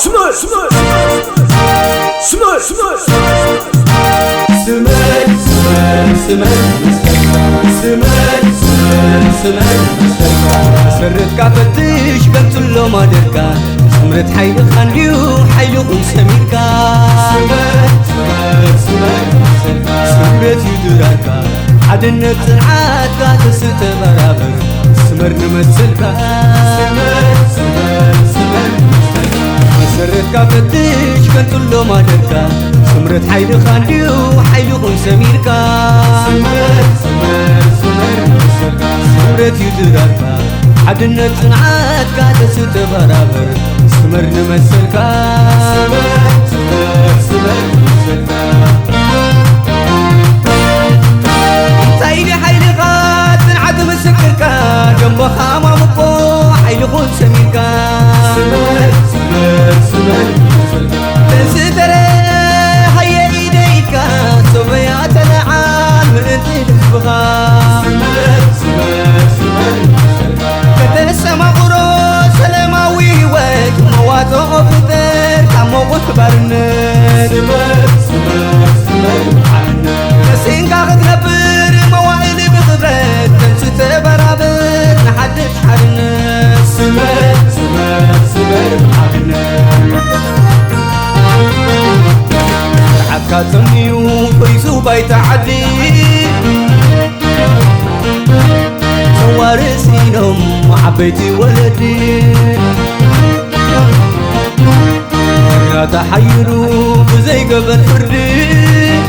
سمر سمر سمر سمر سمر سمر سمر سمر سمر سرت كافتش قلت له ما دركا سمرت حيل خانيو حيل سميركا سمر سمر سمر سمرت يدراكا عدنت العادة تست برابر سمر نمثلكا سمر سمر سمر سرت كافتش قلت له ما دركا سمرت حيل خانيو حيل سميركا سمر سمر سمر سمرت يدراكا عدنت العادة تست برابر سمر نمثلكا سمر سمر سمر نمثلكا سايدي حيلي غاد تنعد مسكركا جنبها ما مقو حيلي خون سميركا سمر سمر سمر تنسدري هيا ايديكا صبيات العال من انت تسبخا سمر سمر سمر كتنسما غروس سلماوي ويك مواتو فتر كموقف برنت سمر سمر سمر نسين قاعد نبر موائل بخبرت تنسيت برابر نحدش حرنت سمر سمر سمر حكا تنيو فيسو بيت عدي وارسينهم وحبيتي ولدي يا تحيروا بزي قبل فردي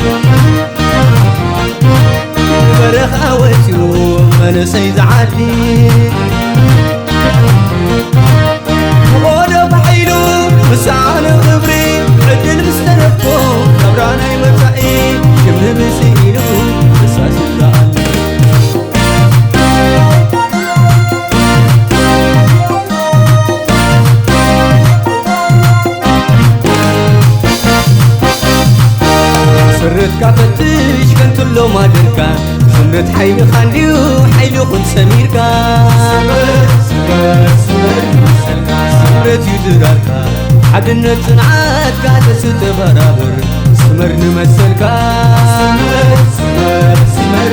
برخ اوتيو من سيد عدي وغدا بحيلو مسعان خبري عدل مستنفو خبراني مرتعي جمل بسيلو مساس الدعالي سرت كافتش كنت له ما دركا سمرت حيل خانيو حيل خون سميركا سمر سمر سمر سمرت يدراكا عدنت نعادكا تست برابر سمر نمثلكا سمر سمر سمر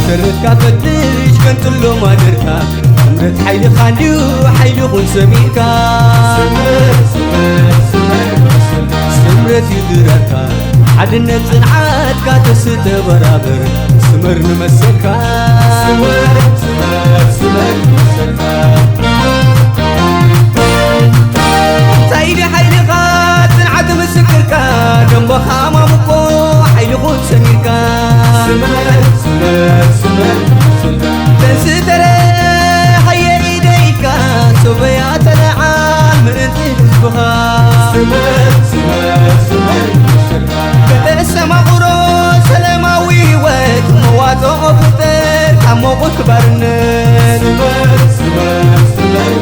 سرت كافتش كنت له ما دركا سمرت حيل خانيو حيل خون سميركا سمر سمر سمر سمرت يدراكا عدنت نعادكا تست برابر سمر نمثلكا سمر سمر سمر نمثلكا سايدي حيلي غاد تنعد مسكركا جنبها ما مقو حيلي خون سميركا سمر سمر سمر تنسدري هيا ايديكا صبيات العال من انت تسبخا سمر سمر سمر كتنسما غروس سلماوي ويك مواتو فتر كموقف برنت سمر سمر سمر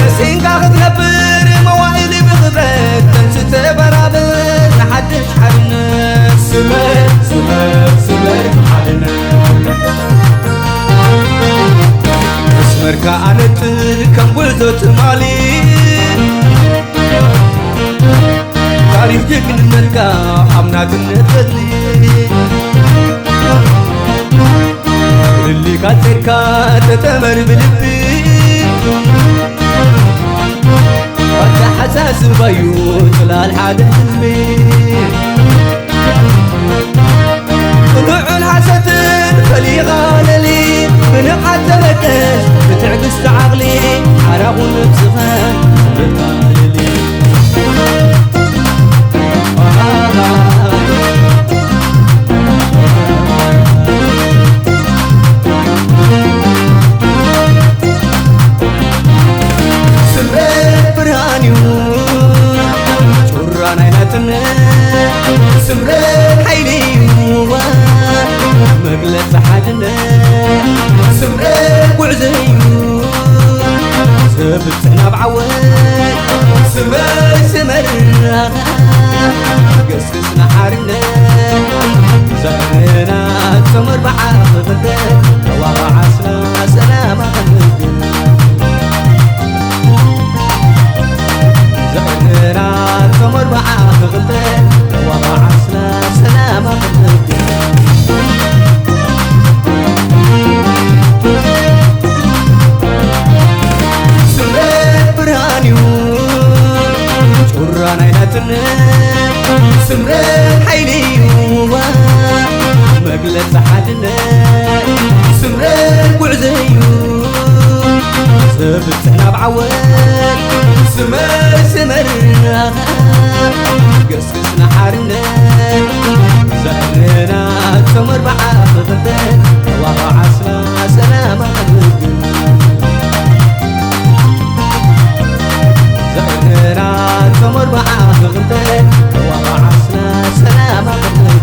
نسين قاعد نبر موائل بخبرت تنسيت برابر نحدش حرنت سمر سمر سمر اسمر كانت كم بلدت مالي تاريخ جكن الملكة حمنا كنتلي اللي كاتركا تتمر بلبي وانت حساس بيوت للحاد حلمي طلوع الحسد خلي غاللي من قتلكش بتعكس عقلي حرق ونبسخان بتاللي سمرت حيلي مقلت حدنا سمرت وعزيو سبتنا بعواد سمر سمر قسقسنا حارنا زهرنا سمر بعض غدر وعسنا سلام غنقل ناتنا سمرة حيلي مقلة حدنا سمرة وعزيو سبتنا بعوال سمرنا قصصنا حارنا زهرنا تمر بعض غدان وعسنا سلام قلبي زهرنا تمر بعض غدان وعسنا سلام قلبي